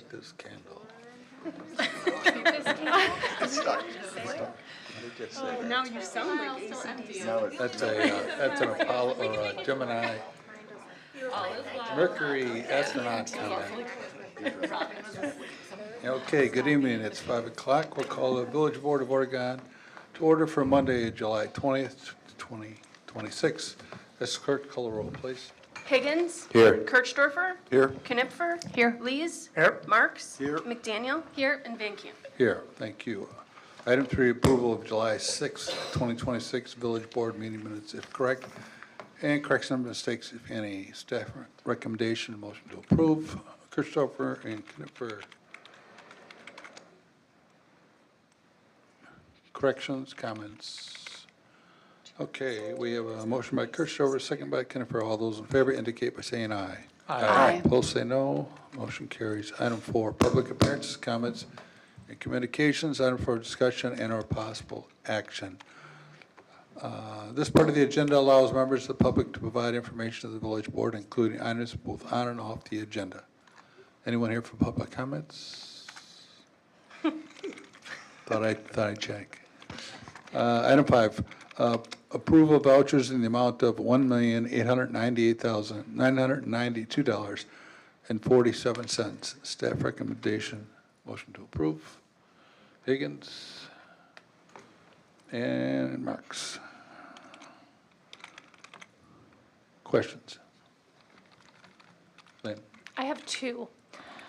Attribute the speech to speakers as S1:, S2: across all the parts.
S1: like this candle.
S2: Oh, now you sound like ACDC.
S1: That's an Apollo or a Gemini Mercury astronaut comment. Okay, good evening. It's 5 o'clock. We'll call the Village Board of Oregon to order for Monday, July 20th, 2026. Ms. Clerk, call the roll, please.
S2: Higgins.
S3: Here.
S2: Kirchdorfer.
S3: Here.
S2: Knipfer.
S4: Here.
S2: Lees.
S3: Here.
S2: Marks.
S3: Here.
S2: McDaniel.
S4: Here.
S2: And Van Camp.
S1: Here, thank you. Item 3, approval of July 6, 2026 Village Board meeting minutes, if correct, and correction of mistakes, if any. Staff recommendation, motion to approve. Kirchdorfer and Knipfer. Corrections, comments? Okay, we have a motion by Kirchdorfer, second by Knipfer. All those in favor indicate by saying aye.
S4: Aye.
S1: Opposed, say no. Motion carries. Item 4, public appearances, comments, and communications. Item 4, discussion and or possible action. This part of the agenda allows members of the public to provide information to the village board, including items both on and off the agenda. Anyone here for public comments? Thought I'd check. Item 5, approval of vouchers in the amount of $1,898,992.47. Staff recommendation, motion to approve. Higgins and Marks. Questions? Lynn?
S4: I have two.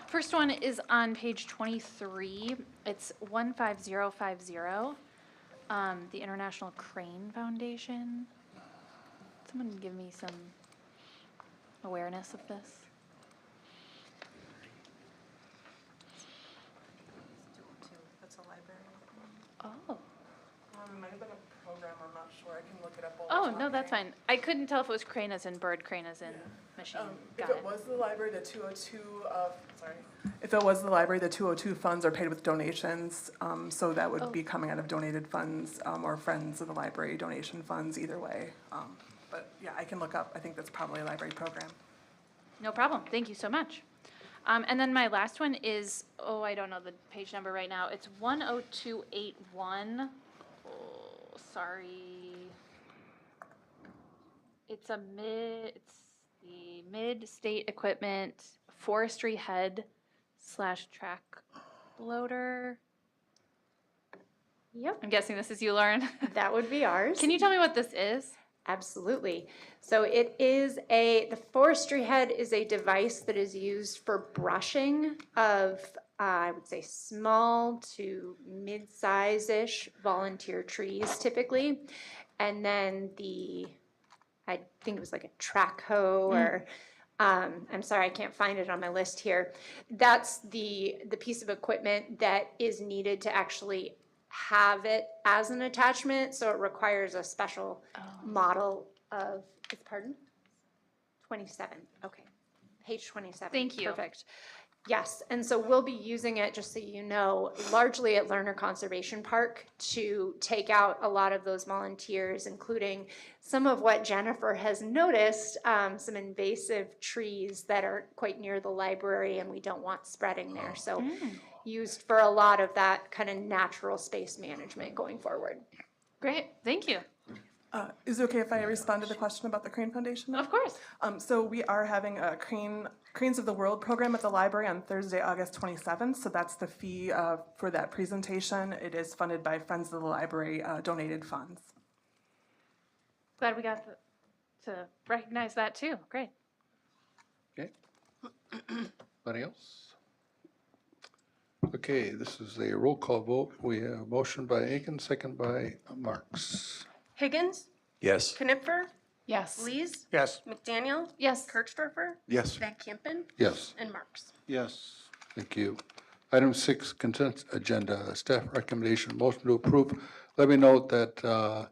S4: First one is on page 23. It's 15050, the International Crane Foundation. Someone give me some awareness of this.
S5: That's a library.
S4: Oh.
S5: It might have been a program, I'm not sure, I can look it up.
S4: Oh, no, that's fine. I couldn't tell if it was crane as in bird, crane as in machine.
S5: If
S4: Got
S5: it
S4: it.
S5: was the library, the 202, if it was the library, the 202 funds are paid with donations, so that would be coming out of donated funds, or Friends of the Library donation funds, either way. But yeah, I can look up, I think that's probably a library program.
S4: No problem. Thank you so much. And then my last one is, I don't know the page number right now. It's 10281. Oh, sorry. It's the mid-state equipment forestry head / track loader.
S6: Yep,
S4: I'm guessing this is you, Lauren.
S6: that would be ours.
S4: Can you tell me what this is?
S6: Absolutely. So it is the forestry head is a device that is used for brushing of, I would say, small to mid-size-ish volunteer trees typically. And then I think it was like a track hoe or, I'm sorry, I can't find it on my list here. That's the piece of equipment that is needed to actually have it as an attachment, so it requires a special model of, pardon? 27, okay. Page 27.
S4: Thank you.
S6: Perfect. Yes, and so we'll be using it, just so you know, largely at Lerner Conservation Park to take out a lot of those volunteers, including some of what Jennifer has noticed, some invasive trees that are quite near the library and we don't want spreading there. So used for a lot of that kind of natural space management going forward.
S4: Great. Thank you.
S5: Is it okay if I respond to the question about the Crane Foundation?
S4: Of course.
S5: So we are having a Cranes of the World program at the library on Thursday, August 27th. So that's the fee for that presentation. It is funded by Friends of the Library donated funds.
S4: Glad we got to recognize that too. Great.
S1: Okay. Anybody else? Okay, this is a roll call vote. We have a motion by Aiken, second by Marks.
S2: Higgins.
S3: Yes.
S2: Knipfer.
S4: Yes.
S2: Lees.
S3: Yes.
S2: McDaniel.
S4: Yes.
S2: Kirchdorfer.
S3: Yes.
S2: Van Campen.
S1: Yes.
S2: And Marks.
S3: Yes.
S1: Thank you. Item 6, consent agenda, staff recommendation, motion to approve. Let me note that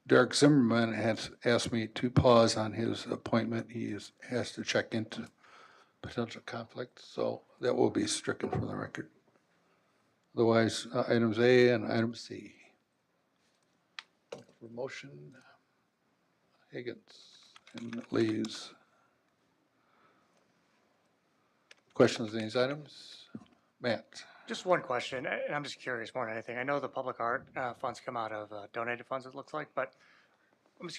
S1: Derrick Zimmerman has asked me to pause on his appointment. He has to check into potential conflict, so that will be stricken from the record. Otherwise, items A and item C. For motion, Higgins and Lees. Questions on these items? Matt?
S3: Just one question, and I'm just curious more than anything. I know the public art funds come out of donated funds, it looks like, but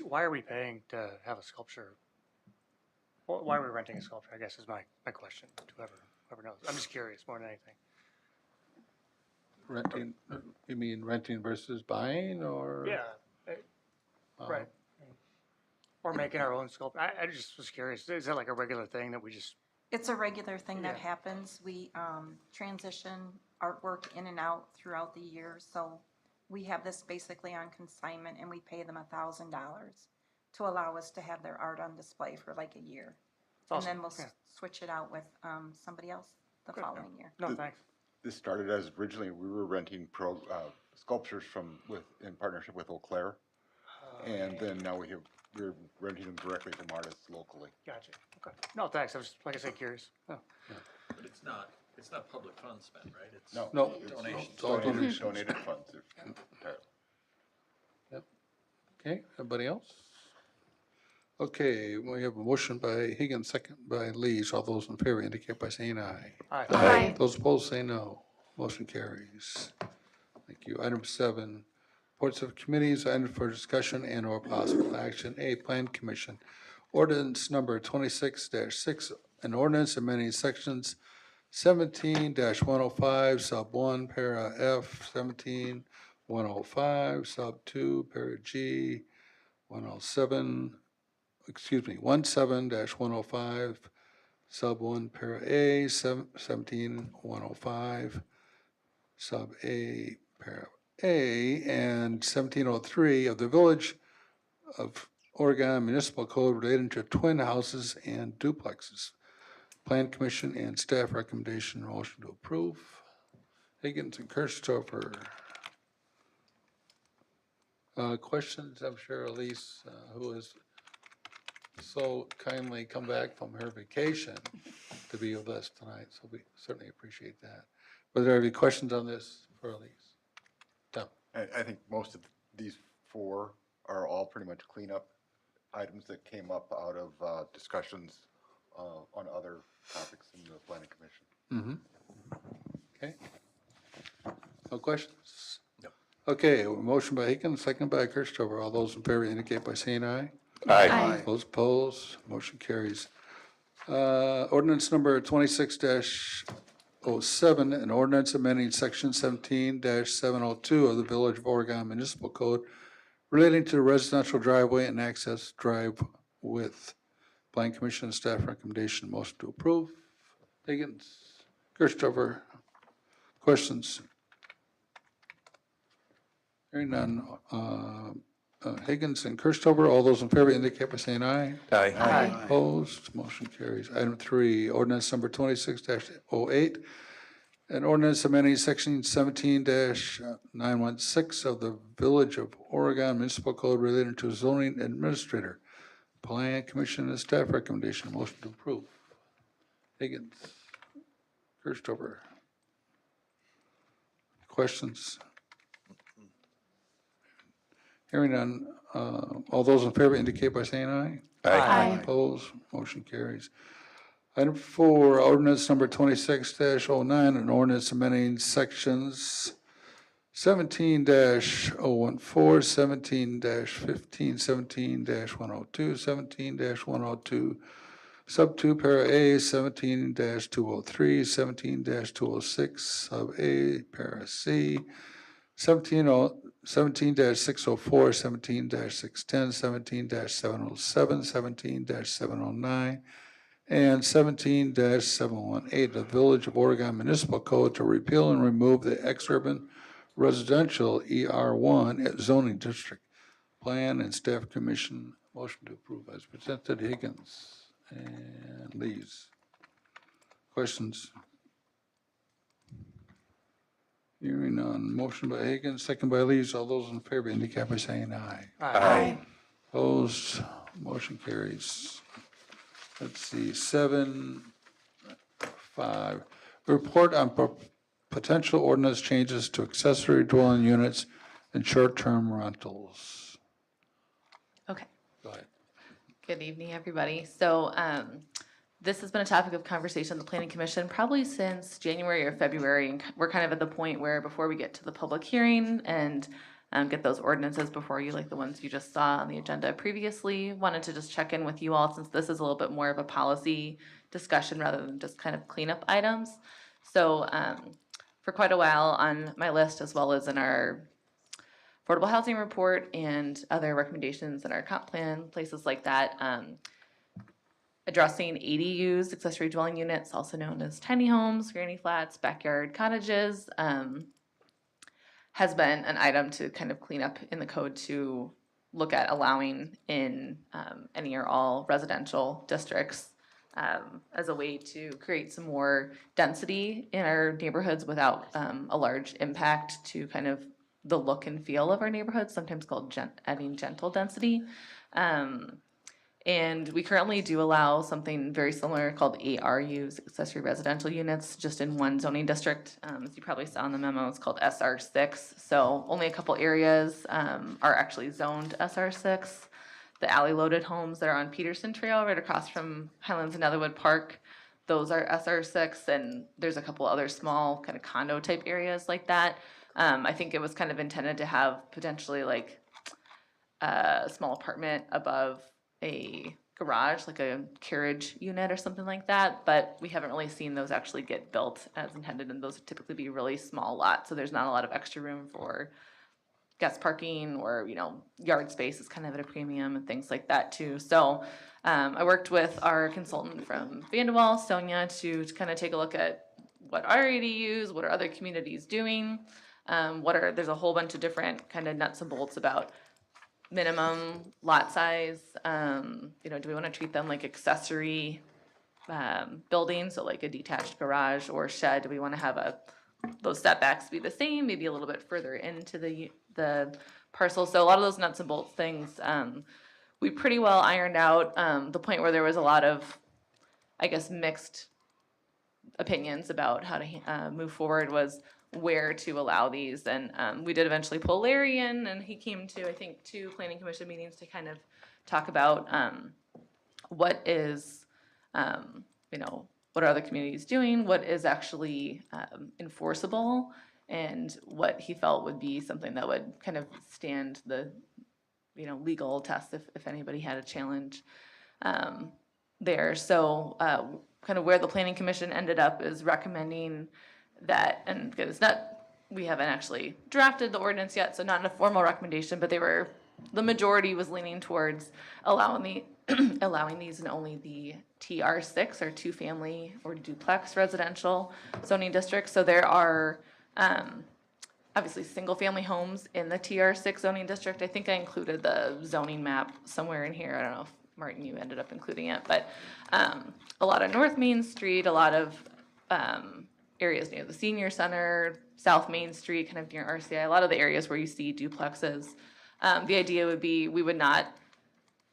S3: why are we paying to have a sculpture? Why are we renting a sculpture, I guess is my question to whoever knows. I'm just curious more than anything.
S1: Renting, you mean renting versus buying, or?
S3: Yeah, right. Or making our own sculpture. I just was curious. Is that like a regular thing that we just,
S7: It's a regular thing that
S3: Yeah.
S7: happens. We transition artwork in and out throughout the year, so we have this basically on consignment, and we pay them $1,000 to allow us to have their art on display for like a year. And
S3: awesome.
S7: then we'll
S3: Yeah.
S7: switch it out with somebody else the
S3: Good.
S7: following year.
S3: No, thanks.
S8: This started as originally, we were renting sculptures in partnership with Eau Claire. And then now we're renting them directly from artists locally.
S3: Gotcha. Okay. No, thanks. I was, like I said, curious. Oh.
S9: But it's not public funds spent, right? It's
S8: No.
S1: No.
S9: Donations.
S1: It's all donations.
S8: Donated funds. Entirely.
S1: Okay, everybody else? Okay, we have a motion by Higgins, second by Lees. All those in favor indicate by saying aye.
S3: All right.
S4: Aye.
S1: Those opposed say no. Motion carries. Thank you. Item 7, reports of committees, item for discussion and or possible action. A, Plan Commission. Ordinance number 26-6, an ordinance amending sections 17-105, sub 1, para F, 17-105, sub 2, para G, 17-105, sub 1, para A, 17-105, sub A, para A, and 1703 of the Village of Oregon Municipal Code relating to twin houses and duplexes. Plan Commission and staff recommendation, motion to approve. Higgins and Kirchhofer. Questions? I'm sure Elise, who has so kindly come back from her vacation to be with us tonight, so we certainly appreciate that. Were there any questions on this for Elise? Tom?
S8: I think most of these 4 are all pretty much cleanup items that came up out of discussions on other topics in the Planning Commission.
S1: Okay. No questions? No. Okay, a motion by Higgins, second by Kirchhofer. All those in favor indicate by saying aye.
S4: Aye.
S1: Those opposed, motion carries. Ordinance number 26-07, an ordinance amending section 17-702 of the Village of Oregon Municipal Code relating to residential driveway and access drive width. Plan Commission staff recommendation, motion to approve. Higgins, Kirchhofer, questions? Hearing none. Higgins and Kirchhofer, all those in favor indicate by saying aye.
S3: Aye.
S1: Opposed, motion carries. Item 3, ordinance number 26-08, an ordinance amending section 17-916 of the Village of Oregon Municipal Code relating to zoning administrator. Plan Commission and staff recommendation, motion to approve. Higgins, Kirchhofer. Questions? Hearing none, all those in favor indicate by saying aye.
S4: Aye.
S1: Opposed, motion carries. Item 4, ordinance number 26-09, an ordinance amending sections 17-014, 17-15, 17-102, 17-102, sub 2, para A, 17-203, 17-206, sub A, para C, 17-604, 17-610, 17-707, 17-709, and 17-718 of the Village of Oregon Municipal Code to repeal and remove the Exurban Residential ER1 zoning district. Plan and staff commission, motion to approve as presented. Higgins and Lees. Questions? Hearing none. Motion by Higgins, second by Lees. All those in favor indicate by saying aye.
S3: Aye.
S1: Opposed, motion carries. Let's see, 7-5. Report on potential ordinance changes to accessory dwelling units and short-term rentals.
S10: Okay,
S1: Go ahead.
S10: good evening, everybody. So This has been a topic of conversation in the Planning Commission probably since January or February. And we're kind of at the point where before we get to the public hearing and get those ordinances before you, like the ones you just saw on the agenda previously, wanted to just check in with you all since this is a little bit more of a policy discussion rather than just kind of cleanup items. So for quite a while on my list, as well as in our affordable housing report and other recommendations in our comp plan, places like that, addressing ADUs, accessory dwelling units, also known as tiny homes, granny flats, backyard cottages, has been an item to kind of clean up in the code to look at allowing in any or all residential districts as a way to create some more density in our neighborhoods without a large impact to kind of the look and feel of our neighborhoods, sometimes called adding gentle density. And we currently do allow something very similar called ARUs, accessory residential units, just in one zoning district. As you probably saw in the memo, it's called SR6. So only a couple areas are actually zoned SR6. The alley-loaded homes that are on Peterson Trail, right across from Highlands and Netherwood Park, those are SR6, and there's a couple other small kind of condo-type areas like that. I think it was kind of intended to have potentially like a small apartment above a garage, like a carriage unit or something like that, but we haven't really seen those actually get built as intended, and those would typically be really small lots, so there's not a lot of extra room for guest parking or, you know, yard space is kind of at a premium and things like that too. So I worked with our consultant from Vanderwall, Sonia, to kind of take a look at what are ADUs, what are other communities doing, there's a whole bunch of different kind of nuts and bolts about minimum lot size, you know, do we want to treat them like accessory buildings, so like a detached garage or shed? Do we want to have those setbacks be the same, maybe a little bit further into the parcel? So a lot of those nuts and bolts things, we pretty well ironed out. The point where there was a lot of, I guess, mixed opinions about how to move forward was where to allow these, and we did eventually pull Larry in, and he came to, I think, 2 planning commission meetings to kind of talk about what is, you know, what are other communities doing, what is actually enforceable, and what he felt would be something that would kind of stand the, you know, legal test if anybody had a challenge there. So kind of where the planning commission ended up is recommending that, and it's not, we haven't actually drafted the ordinance yet, so not in a formal recommendation, but the majority was leaning towards allowing these in only the TR6 or 2-family or duplex residential zoning districts. So there are obviously single-family homes in the TR6 zoning district. I think I included the zoning map somewhere in here. I don't know if Martin, you ended up including it, but a lot of North Main Street, a lot of areas near the senior center, South Main Street, kind of near RCI, a lot of the areas where you see duplexes. The idea would be we would not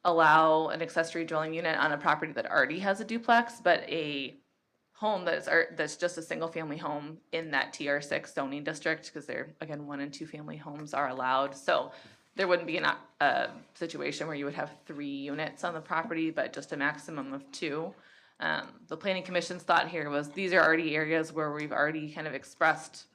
S10: allow an accessory dwelling unit on a property that already has a duplex, but a home that's just a single family home in that TR6 zoning district, because they're, again, 1 and 2 family homes are allowed. So there wouldn't be a situation where you would have 3 units on the property, but just a maximum of 2. The planning commission's thought here was these are already areas where we've already kind of expressed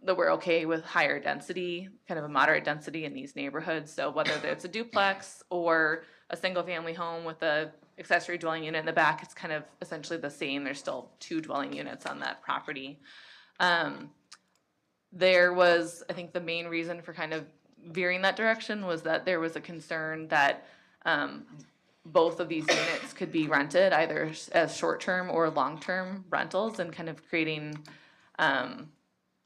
S10: that we're okay with higher density, kind of a moderate density in these neighborhoods. So whether it's a duplex or a single family home with a accessory dwelling unit in the back, it's kind of essentially the same. There's still 2 dwelling units on that property. There was, I think the main reason for kind of veering that direction was that there was a concern that both of these units could be rented either as short-term or long-term rentals, and kind of creating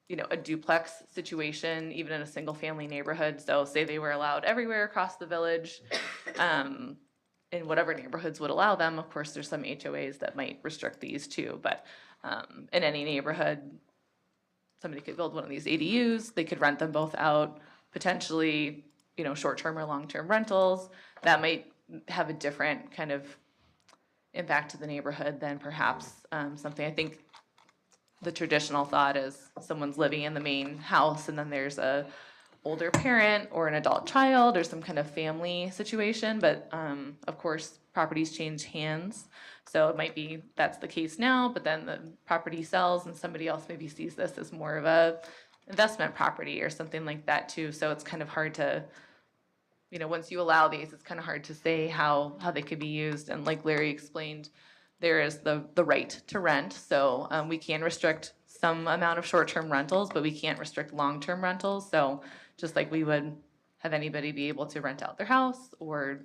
S10: you know, a duplex situation even in a single-family neighborhood. So say they were allowed everywhere across the village, in whatever neighborhoods would allow them. Of course, there's some HOAs that might restrict these too, but in any neighborhood, somebody could build one of these ADUs, they could rent them both out, potentially, you know, short-term or long-term rentals. That might have a different kind of impact to the neighborhood than perhaps something. I think the traditional thought is someone's living in the main house and then there's a older parent or an adult child or some kind of family situation, but of course, properties change hands. So it might be that's the case now, but then the property sells and somebody else maybe sees this as more of a investment property or something like that too. So it's kind of hard to, once you allow these, it's kind of hard to say how they could be used. And like Larry explained, there is the right to rent. So we can restrict some amount of short-term rentals, but we can't restrict long-term rentals. So just like we would have anybody be able to rent out their house or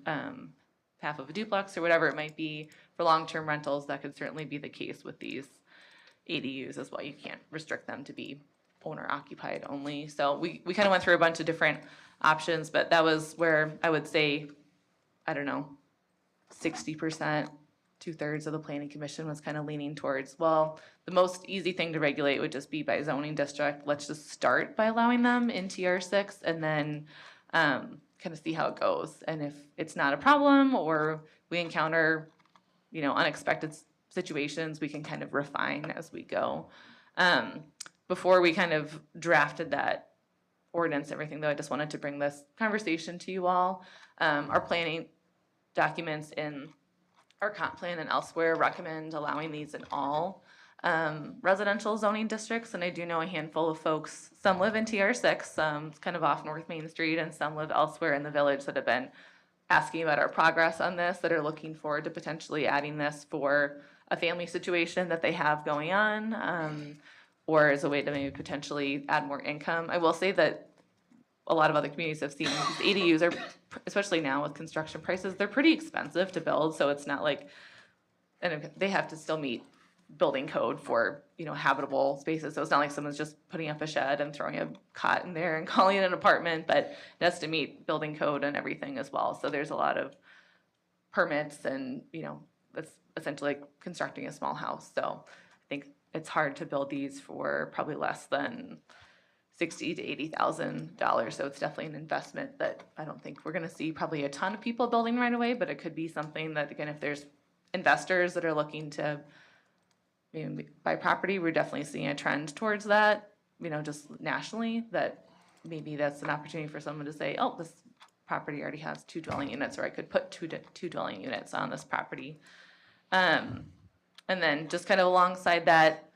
S10: half of a duplex or whatever it might be for long-term rentals, that could certainly be the case with these ADUs as well. You can't restrict them to be owner occupied only. So we kind of went through a bunch of different options, but that was where I would say, I don't know, 60%, 2/3 of the planning commission was kind of leaning towards, well, the most easy thing to regulate would just be by zoning district. Let's just start by allowing them in TR6 and then kind of see how it goes. And if it's not a problem or we encounter, unexpected situations, we can kind of refine as we go. Before we kind of drafted that ordinance, everything though, I just wanted to bring this conversation to you all. Our planning documents in our comp plan and elsewhere recommend allowing these in all residential zoning districts, and I do know a handful of folks, some live in TR6, it's kind of off North Main Street, and some live elsewhere in the village that have been asking about our progress on this, that are looking forward to potentially adding this for a family situation that they have going on, or as a way to maybe potentially add more income. I will say that a lot of other communities have seen these ADUs are, especially now with construction prices, they're pretty expensive to build, so it's not like, and they have to still meet building code for, habitable spaces, so it's not like someone's just putting up a shed and throwing a cot in there and calling it an apartment, but it has to meet building code and everything as well, so there's a lot of permits and, it's essentially like constructing a small house, so I think it's hard to build these for probably less than $60,000 to $80,000. So it's definitely an investment that I don't think we're going to see probably a ton of people building right away, but it could be something that, again, if there's investors that are looking to buy property, we're definitely seeing a trend towards that, just nationally, that maybe that's an opportunity for someone to say, oh, this property already has 2 dwelling units, or I could put two dwelling units on this property. And then just kind of alongside that,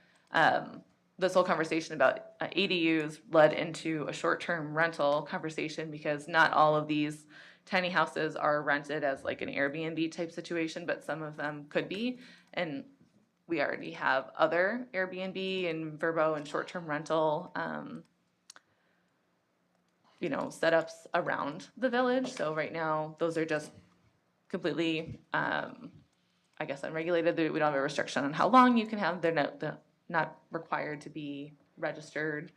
S10: this whole conversation about ADUs led into a short-term rental conversation, because not all of these tiny houses are rented as like an Airbnb type situation, but some of them could be. And we already have other Airbnb and Verbo and short-term rental, setups around the village. So right now, those are just completely, I guess, unregulated. We don't have a restriction on how long you can have. They're not required to be registered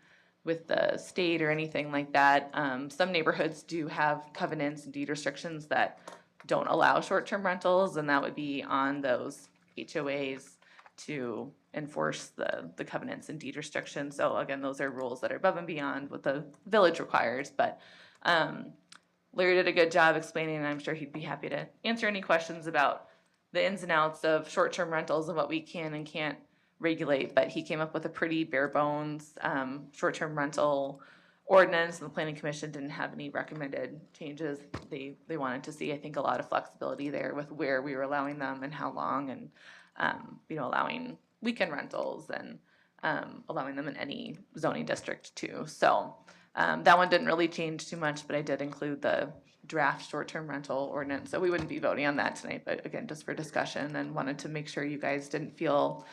S10: with the state or anything like that. Some neighborhoods do have covenants and deed restrictions that don't allow short-term rentals, and that would be on those HOAs to enforce the covenants and deed restrictions. So again, those are rules that are above and beyond what the village requires. But Larry did a good job explaining, and I'm sure he'd be happy to answer any questions about the ins and outs of short-term rentals and what we can and can't regulate. But he came up with a pretty bare bones short-term rental ordinance, and the planning commission didn't have any recommended changes. They wanted to see, I think, a lot of flexibility there with where we were allowing them and how long, and allowing weekend rentals and allowing them in any zoning district too. So that one didn't really change too much, but I did include the draft short-term rental ordinance. So we wouldn't be voting on that tonight, but again, just for discussion, and wanted to make sure you guys didn't feel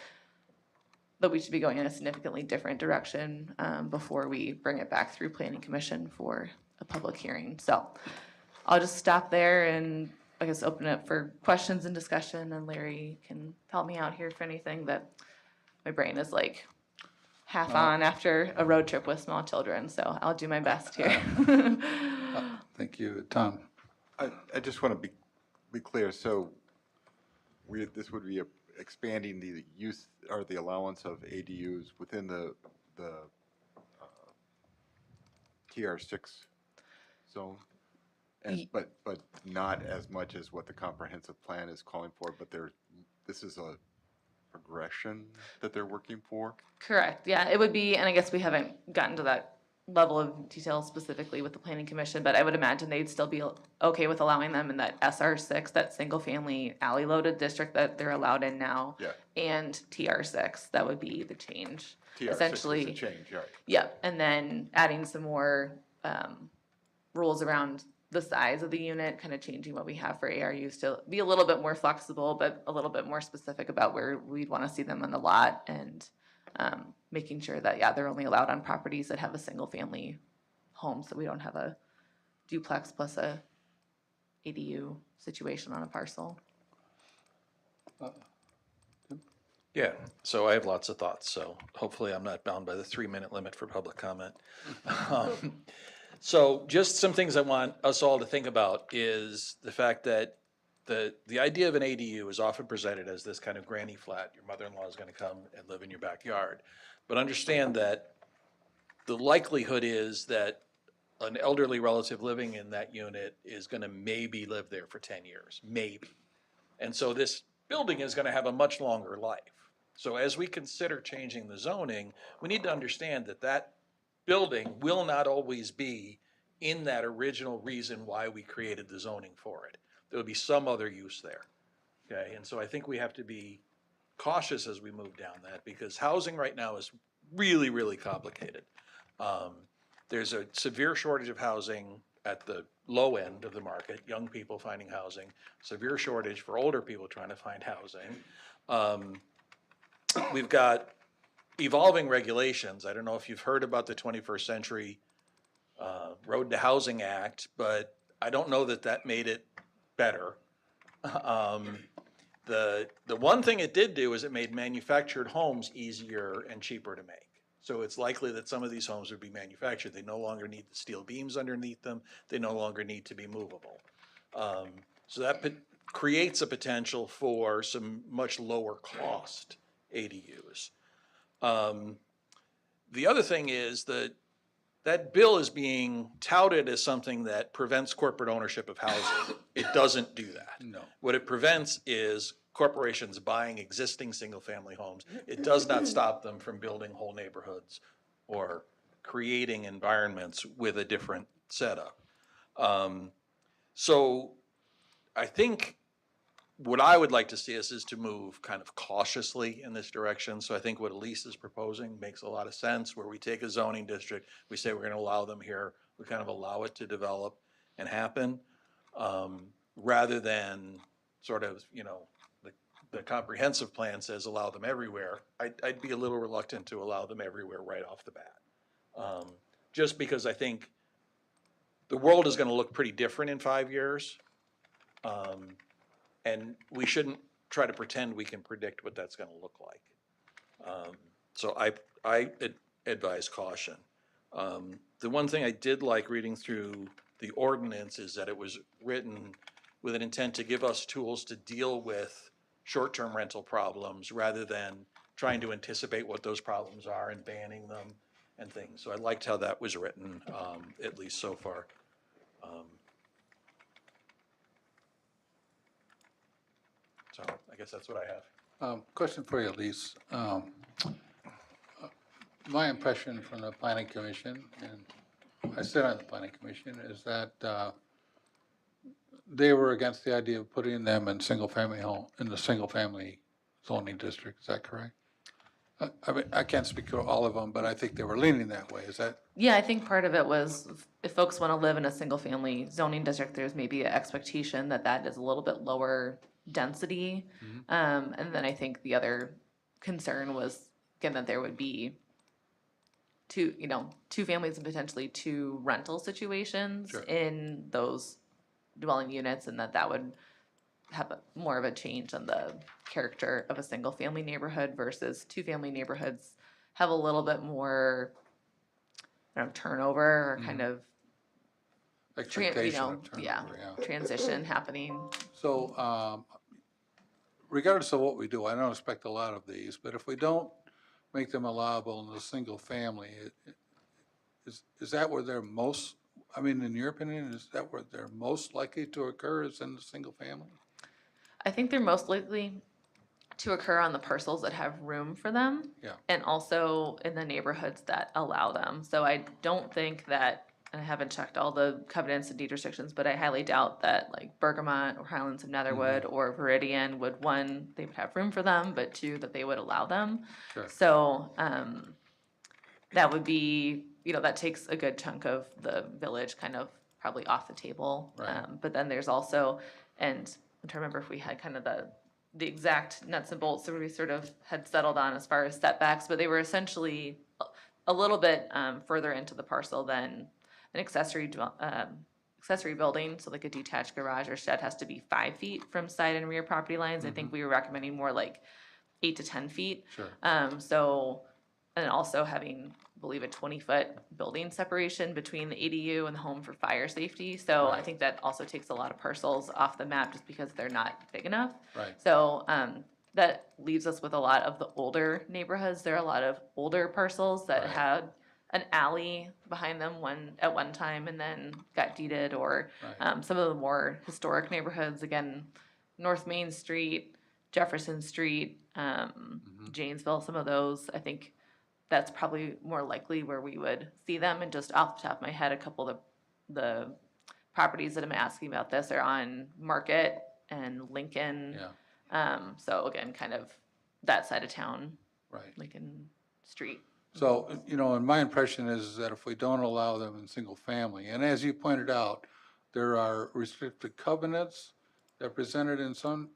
S10: that we should be going in a significantly different direction before we bring it back through planning commission for a public hearing. So I'll just stop there and I guess open it up for questions and discussion, and Larry can help me out here for anything that my brain is like half on after a road trip with small children. So I'll do my best here.
S1: Thank you. Tom?
S8: I just want to be clear. So this would be expanding the use or the allowance of ADUs within the TR6 zone, and but not as much as what the comprehensive plan is calling for. But this is a progression that they're working for.
S10: Correct. Yeah, it would be, and I guess we haven't gotten to that level of detail specifically with the planning commission, but I would imagine they'd still be okay with allowing them in that SR6, that single-family alley-loaded district that they're allowed in now.
S8: Yeah.
S10: And TR6, that would be the change.
S8: TR6 was
S10: Essentially,
S8: a change, right.
S10: yeah, and then adding some more rules around the size of the unit, kind of changing what we have for ARUs to be a little bit more flexible, but a little bit more specific about where we'd want to see them on the lot, and making sure that, yeah, they're only allowed on properties that have a single-family home, so we don't have a duplex plus a ADU situation on a parcel.
S9: Yeah, so I have lots of thoughts, so hopefully I'm not bound by the 3-minute limit for public comment. So just some things I want us all to think about is the fact that the idea of an ADU is often presented as this kind of granny flat. Your mother-in-law is gonna come and live in your backyard. But understand that the likelihood is that an elderly relative living in that unit is gonna maybe live there for 10 years, maybe. And so this building is gonna have a much longer life. So as we consider changing the zoning, we need to understand that that building will not always be in that original reason why we created the zoning for it. There'll be some other use there, okay? And so I think we have to be cautious as we move down that, because housing right now is really, really complicated. There's a severe shortage of housing at the low end of the market, young people finding housing, severe shortage for older people trying to find housing. We've got evolving regulations. I don't know if you've heard about the 21st Century Road to Housing Act, but I don't know that that made it better. The one thing it did do is it made manufactured homes easier and cheaper to make. So it's likely that some of these homes would be manufactured. They no longer need the steel beams underneath them. They no longer need to be movable. So that creates a potential for some much lower cost ADUs. The other thing is that bill is being touted as something that prevents corporate ownership of housing. It doesn't do that.
S1: No.
S9: What it prevents is corporations buying existing single-family homes. It does not stop them from building whole neighborhoods or creating environments with a different setup. So I think what I would like to see us is to move kind of cautiously in this direction. So I think what Alissa is proposing makes a lot of sense, where we take a zoning district, we say we're gonna allow them here, we kind of allow it to develop and happen, rather than sort of, you know, the comprehensive plan says allow them everywhere. I'd be a little reluctant to allow them everywhere right off the bat. Just because I think the world is gonna look pretty different in 5 years. And we shouldn't try to pretend we can predict what that's gonna look like. So I advise caution. The one thing I did like reading through the ordinance is that it was written with an intent to give us tools to deal with short-term rental problems rather than trying to anticipate what those problems are and banning them and things. So I liked how that was written, at least so far. So I guess that's what I have.
S1: Question for you, Elise. My impression from the planning commission, and I sit on the planning commission, is that they were against the idea of putting them in single-family home, in the single-family zoning district. Is that correct? I mean, I can't speak for all of them, but I think they were leaning that way. Is that?
S10: Yeah, I think part of it was if folks want to live in a single-family zoning district, there's maybe an expectation that that is a little bit lower density. And then I think the other concern was, again, that there would be two families and potentially two rental situations
S1: Sure.
S10: in those dwelling units, and that would have more of a change on the character of a single-family neighborhood versus two-family neighborhoods have a little bit more, turnover or kind of
S1: Expectation of turnover, yeah.
S10: transition happening.
S1: So, regardless of what we do, I don't expect a lot of these, but if we don't make them allowable in the single family, is that where they're most, I mean, in your opinion, is that where they're most likely to occur, is in the single family?
S10: I think they're most likely, to occur on the parcels that have room for them.
S1: Yeah.
S10: And also in the neighborhoods that allow them. So I don't think that, and I haven't checked all the covenants and deed restrictions, but I highly doubt that like Bergamot or Highlands of Netherwood or Viridian would, one, they would have room for them, but two, that they would allow them.
S1: Sure.
S10: So, that would be, that takes a good chunk of the village kind of probably off the table.
S1: Right.
S10: But then there's also, and I'm trying to remember if we had kind of the exact nuts and bolts that we sort of had settled on as far as setbacks, but they were essentially a little bit further into the parcel than an accessory building. So like a detached garage or shed has to be 5 feet from side and rear property lines. I think we were recommending more like 8 to 10 feet.
S1: Sure.
S10: And also having, I believe, a 20-foot building separation between the ADU and the home for fire safety. So I
S1: Right.
S10: think that also takes a lot of parcels off the map just because they're not big enough.
S1: Right.
S10: So that leaves us with a lot of the older neighborhoods. There are a lot of older parcels that
S1: Right.
S10: had an alley behind them at one time and then got deeded, or
S1: Right.
S10: some of the more historic neighborhoods, again, North Main Street, Jefferson Street, Janesville, some of those, I think that's probably more likely where we would see them. And just off the top of my head, a couple of the properties that I'm asking about this are on Market and Lincoln.
S1: Yeah.
S10: So again, kind of that side of town,
S1: Right.
S10: Lincoln Street.
S1: So, and my impression is that if we don't allow them in single family, and as you pointed out, there are restricted covenants that are presented in some,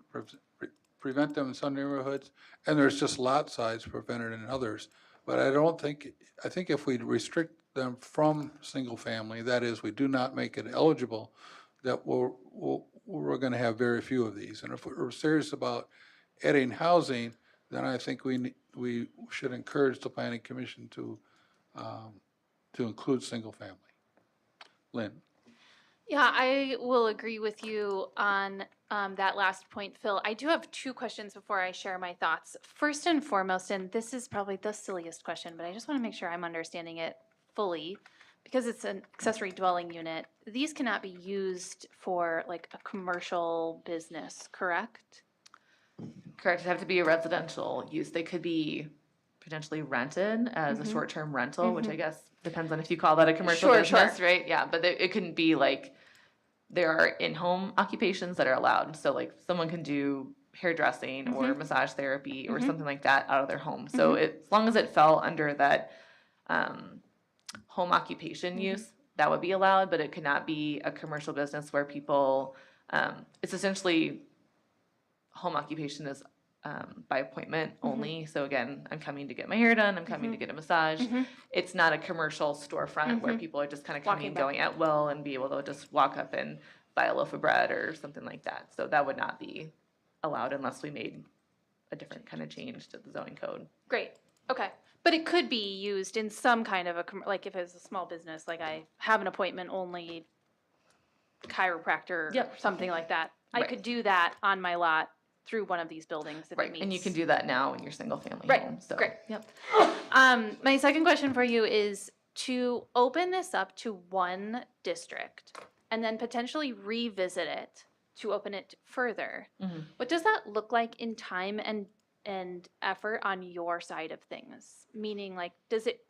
S1: prevent them in some neighborhoods, and there's just lot size prevented in others. But I think if we restrict them from single family, that is, we do not make it eligible, that we're gonna have very few of these. And if we're serious about adding housing, then I think we should encourage the planning commission to include single family. Lynn?
S4: Yeah, I will agree with you on that last point, Phil. I do have 2 questions before I share my thoughts. First and foremost, and this is probably the silliest question, but I just want to make sure I'm understanding it fully, because it's an accessory dwelling unit. These cannot be used for like a commercial business, correct?
S10: Correct, it'd have to be a residential use. They could be potentially rented as a short-term rental, which I guess depends on if you call that a commercial
S4: Sure,
S10: business, right? Yeah, but it couldn't be like, there are in-home occupations that are allowed. So like someone can do hairdressing or massage therapy or something like that out of their home. So as long as it fell under that home occupation use, that would be allowed, but it could not be a commercial business where people, it's essentially, home occupation is by appointment only. So again, I'm coming to get my hair done, I'm coming to get a massage. It's not a commercial storefront where people are just kind of coming
S4: Walking
S10: and
S4: by.
S10: going at will and be able to just walk up and buy a loaf of bread or something like that. So that would not be allowed unless we made a different kind of change to the zoning code.
S4: Great, okay. But it could be used in some kind of like if it's a small business, like I have an appointment only chiropractor or
S10: Yep.
S4: something like that. I
S10: Right.
S4: could do that on my lot through one of these buildings if it
S10: Right,
S4: meets.
S10: and you can do that now in your single-family
S4: Right,
S10: home, so.
S4: great.
S10: Yep.
S4: My second question for you is to open this up to one district and then potentially revisit it to open it further. What does that look like in time and effort on your side of things? Meaning, like, does it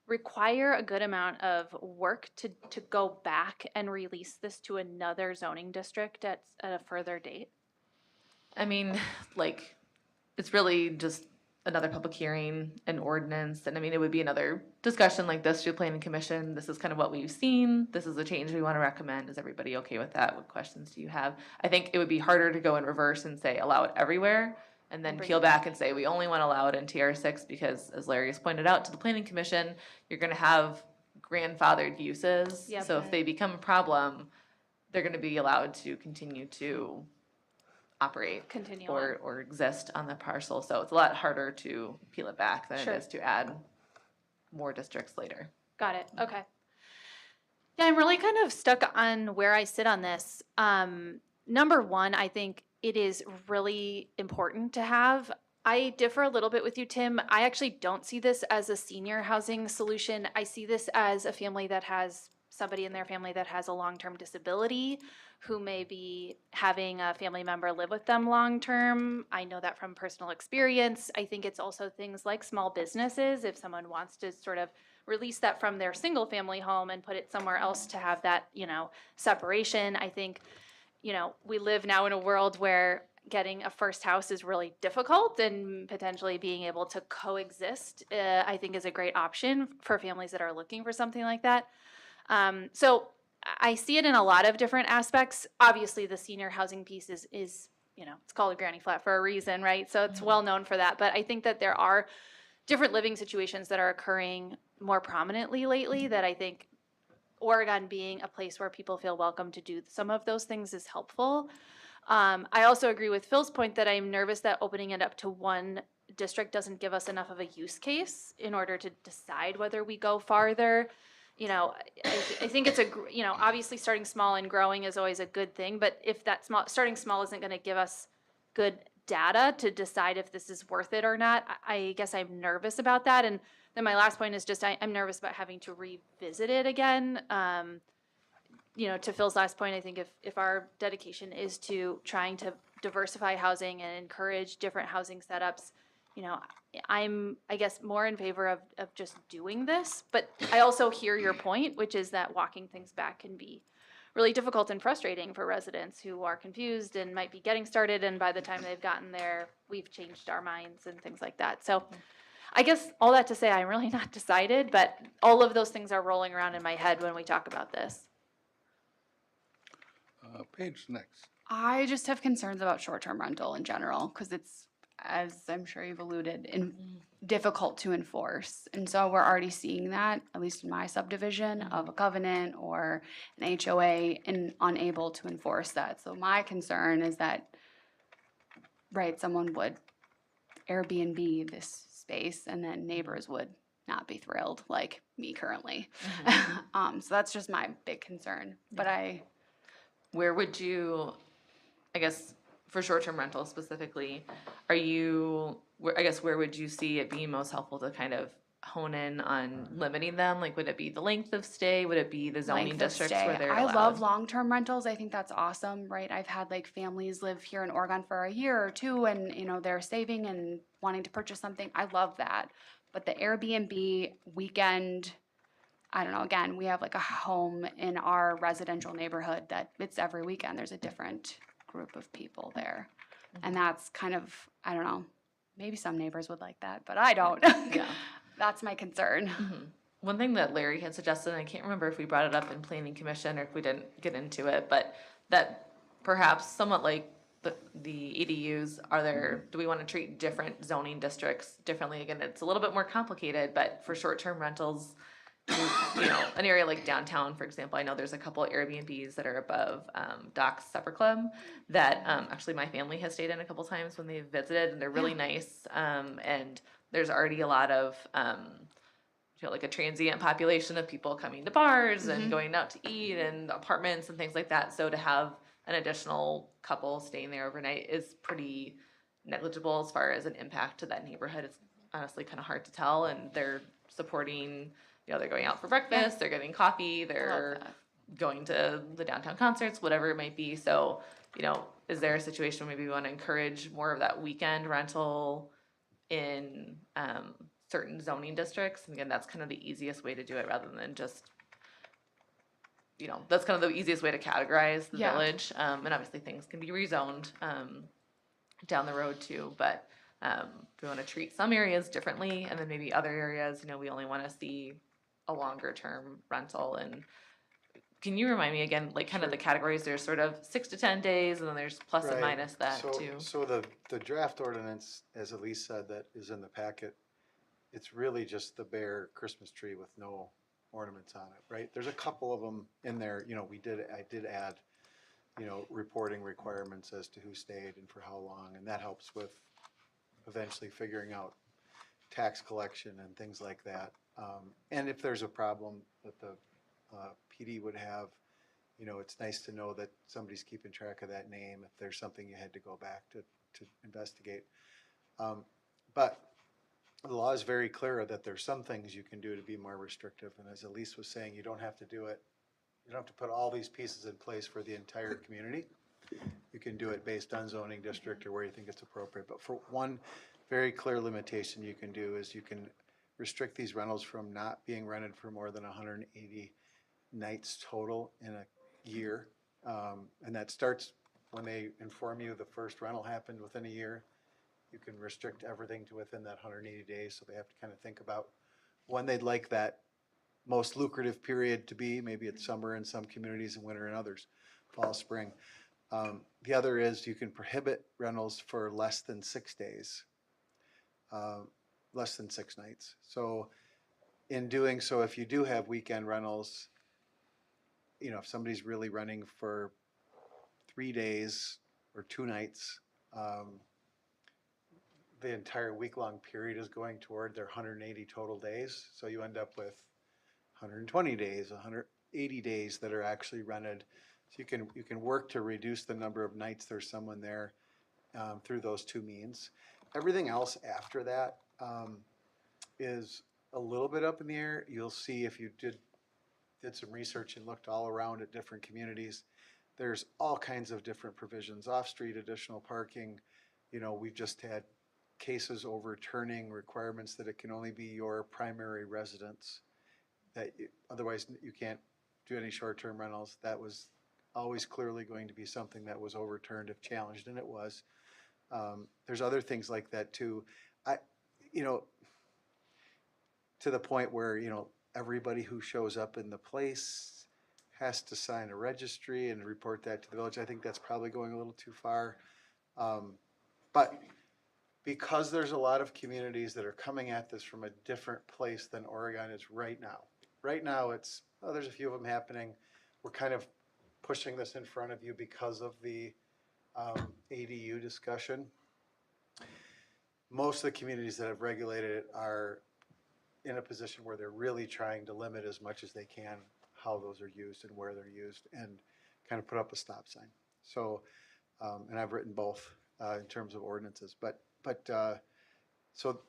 S4: require a good amount of work to go back and release this to another zoning district at a further date?
S10: I mean, like, it's really just another public hearing, an ordinance, and I mean, it would be another discussion like this to the planning commission. This is kind of what we've seen. This is a change we want to recommend. Is everybody okay with that? What questions do you have? I think it would be harder to go in reverse and say, allow it everywhere, and then
S4: Bring
S10: peel
S4: it
S10: back and say, we only want to allow it in TR6 because, as Larry has pointed out to the planning commission, you're going to have grandfathered uses.
S4: Yep.
S10: So if they become a problem, they're going to be allowed to continue to operate
S4: Continue on.
S10: or exist on the parcel. So it's a lot harder to peel it back than
S4: Sure.
S10: it is to add more districts later.
S4: Got it, okay. Yeah, I'm really kind of stuck on where I sit on this. Number one, I think it is really important to have. I differ a little bit with you, Tim. I actually don't see this as a senior housing solution. I see this as a family that has somebody in their family that has a long-term disability, who may be having a family member live with them long-term. I know that from personal experience. I think it's also things like small businesses, if someone wants to sort of release that from their single-family home and put it somewhere else to have that, separation. I think, we live now in a world where getting a first house is really difficult, and potentially being able to coexist, I think, is a great option for families that are looking for something like that. So I see it in a lot of different aspects. Obviously, the senior housing piece is it's called a granny flat for a reason, right? So it's well known for that. But I think that there are different living situations that are occurring more prominently lately that I think Oregon being a place where people feel welcome to do some of those things is helpful. I also agree with Phil's point that I'm nervous that opening it up to one district doesn't give us enough of a use case in order to decide whether we go farther. I think it's obviously starting small and growing is always a good thing, but if that starting small isn't going to give us good data to decide if this is worth it or not, I guess I'm nervous about that. And then my last point is just I'm nervous about having to revisit it again. To Phil's last point, I think if our dedication is to trying to diversify housing and encourage different housing setups, I'm, I guess, more in favor of just doing this. But I also hear your point, which is that walking things back can be really difficult and frustrating for residents who are confused and might be getting started, and by the time they've gotten there, we've changed our minds and things like that. So I guess all that to say, I'm really not decided, but all of those things are rolling around in my head when we talk about this.
S1: Paige, next.
S11: I just have concerns about short-term rental in general, because it's, as I'm sure you've alluded, difficult to enforce. And so we're already seeing that, at least in my subdivision, of a covenant or an HOA, and unable to enforce that. So my concern is that, right, someone would Airbnb this space and then neighbors would not be thrilled, like me currently. So that's just my big concern. But
S10: Where would you, I guess, for short-term rental specifically, where would you see it being most helpful to kind of hone in on limiting them? Like, would it be the length of stay? Would it be the zoning
S11: length of
S10: districts
S11: stay.
S10: where they're
S11: I
S10: allowed?
S11: love long-term rentals. I think that's awesome, right? I've had like families live here in Oregon for a year or two, and they're saving and wanting to purchase something. I love that. But the Airbnb weekend, I don't know, again, we have like a home in our residential neighborhood that it's every weekend. There's a different group of people there. And that's kind of, I don't know, maybe some neighbors would like that, but I don't.
S10: Yeah.
S11: That's my concern.
S10: One thing that Larry had suggested, and I can't remember if we brought it up in planning commission or if we didn't get into it, but that perhaps somewhat like the EDUs, do we want to treat different zoning districts differently? Again, it's a little bit more complicated, but for short-term rentals, an area like downtown, for example, I know there's a couple of Airbnbs that are above Doc's Supper Club that actually my family has stayed in a couple times when they've visited, and they're really nice. And there's already a lot of like a transient population of people coming to bars and going out to eat and apartments and things like that. So to have an additional couple staying there overnight is pretty negligible as far as an impact to that neighborhood. It's honestly kind of hard to tell, and they're supporting, they're going out for breakfast, they're getting coffee, they're going to the downtown concerts, whatever it might be. So, is there a situation where maybe we want to encourage more of that weekend rental in certain zoning districts? And again, that's kind of the easiest way to do it, rather than just, that's kind of the easiest way to categorize the village. And obviously things can be rezoned down the road too, but we want to treat some areas differently, and then maybe other areas, we only want to see a longer term rental. And can you remind me again, like kind of the categories? There's sort of 6 to 10 days, and then there's plus and minus that too.
S12: So the draft ordinance, as Elise said, that is in the packet, it's really just the bare Christmas tree with no ornaments on it, right? There's a couple of them in there, I did add, reporting requirements as to who stayed and for how long, and that helps with eventually figuring out tax collection and things like that. And if there's a problem that the PD would have, it's nice to know that somebody's keeping track of that name if there's something you had to go back to investigate. But the law is very clear that there's some things you can do to be more restrictive, and as Elise was saying, you don't have to do it You don't have to put all these pieces in place for the entire community. You can do it based on zoning district or where you think it's appropriate. But for one very clear limitation you can do is you can restrict these rentals from not being rented for more than 180 nights total in a year. And that starts when they inform you the first rental happened within a year. You can restrict everything to within that 180 days, so they have to kind of think about when they'd like that most lucrative period to be. Maybe it's summer in some communities and winter in others, fall, spring. The other is you can prohibit rentals for less than 6 days, less than 6 nights. So in doing so, if you do have weekend rentals, you know, if somebody's really renting for 3 days or 2 nights, the entire week-long period is going toward their 180 total days. So you end up with 120 days, 180 days that are actually rented. So you can work to reduce the number of nights there's someone there through those two means. Everything else after that is a little bit up in the air. You'll see if you did some research and looked all around at different communities, there's all kinds of different provisions, off-street additional parking. You know, we've just had cases overturning requirements that it can only be your primary residence, that otherwise you can't do any short-term rentals. That was always clearly going to be something that was overturned if challenged, and it was. There's other things like that too. You know, to the point where, you know, everybody who shows up in the place has to sign a registry and report that to the village. I think that's probably going a little too far. But because there's a lot of communities that are coming at this from a different place than Oregon is right now. Right now it's, oh, there's a few of them happening. We're kind of pushing this in front of you because of the ADU discussion. Most of the communities that have regulated it are in a position where they're really trying to limit as much as they can how those are used and where they're used, and kind of put up a stop sign. So, and I've written both in terms of ordinances, but so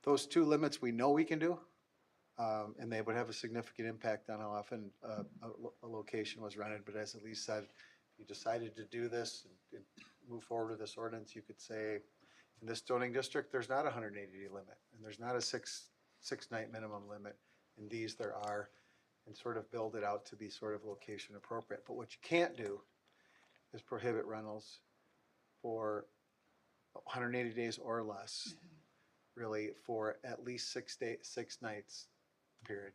S12: those two limits we know we can do, and they would have a significant impact on how often a location was rented. But as Elise said, if you decided to do this and move forward with this ordinance, you could say, in this zoning district, there's not a 180-day limit, and there's not a six-night minimum limit. In these, there are, and sort of build it out to be sort of location appropriate. But what you can't do is prohibit rentals for 180 days or less, really, for at least 6 nights, period.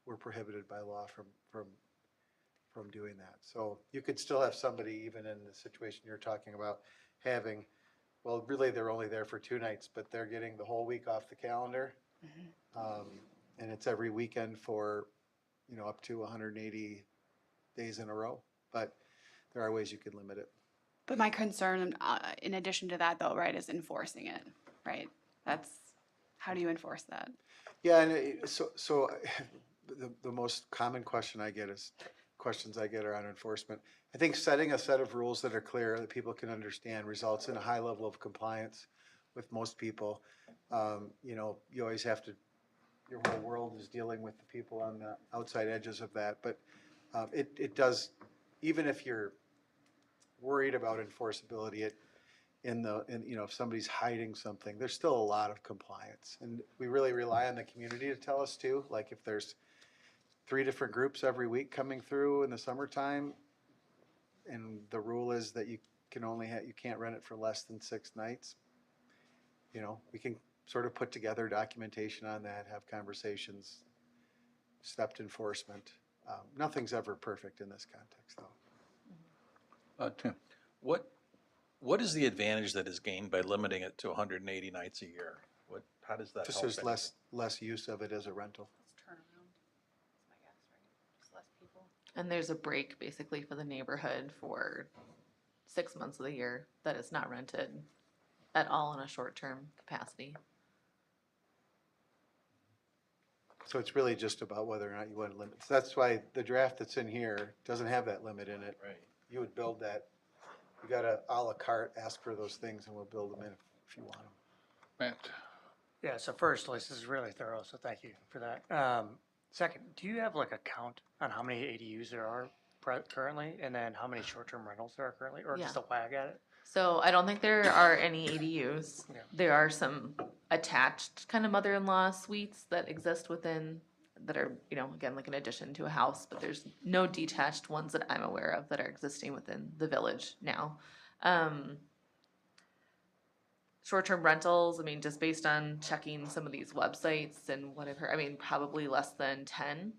S12: We're prohibited by law from doing that. So you could still have somebody, even in the situation you're talking about, having, well, really they're only there for 2 nights, but they're getting the whole week off the calendar. And it's every weekend for, you know, up to 180 days in a row. But there are ways you could limit it.
S11: But my concern, in addition to that though, right, is enforcing it, right? That's, how do you enforce that?
S12: Yeah, and so the most common questions I get are on enforcement. I think setting a set of rules that are clear, that people can understand, results in a high level of compliance with most people. You know, you always have to, your whole world is dealing with the people on the outside edges of that. But it does, even if you're worried about enforceability, you know, if somebody's hiding something, there's still a lot of compliance. And we really rely on the community to tell us too. Like if there's 3 different groups every week coming through in the summertime, and the rule is that you can't rent it for less than 6 nights, you know, we can sort of put together documentation on that, have conversations, stepped enforcement. Nothing's ever perfect in this context though.
S1: Tim?
S9: What is the advantage that is gained by limiting it to 180 nights a year? How does that
S12: Just
S9: help?
S12: there's less use of it as a rental.
S11: Turnaround, I guess, right? Just less people.
S10: And there's a break basically for the neighborhood for 6 months of the year that it's not rented at all in a short-term capacity.
S12: So it's really just about whether or not you want to limit. So that's why the draft that's in here doesn't have that limit in it.
S9: Right.
S12: You would build that. You got to a la carte ask for those things, and we'll build them in if you want them.
S1: Matt?
S3: Yeah, so first, Elise, this is really thorough, so thank you for that. Second, do you have like a count on how many ADUs there are currently, and then how many short-term rentals there are currently, or just
S10: Yeah.
S3: a whack at it?
S10: So I don't think there are any ADUs.
S3: Yeah.
S10: There are some attached kind of mother-in-law suites that exist within, that are, you know, again, like an addition to a house, but there's no detached ones that I'm aware of that are existing within the village now. Short-term rentals, I mean, just based on checking some of these websites and what I've heard, I mean, probably less than 10,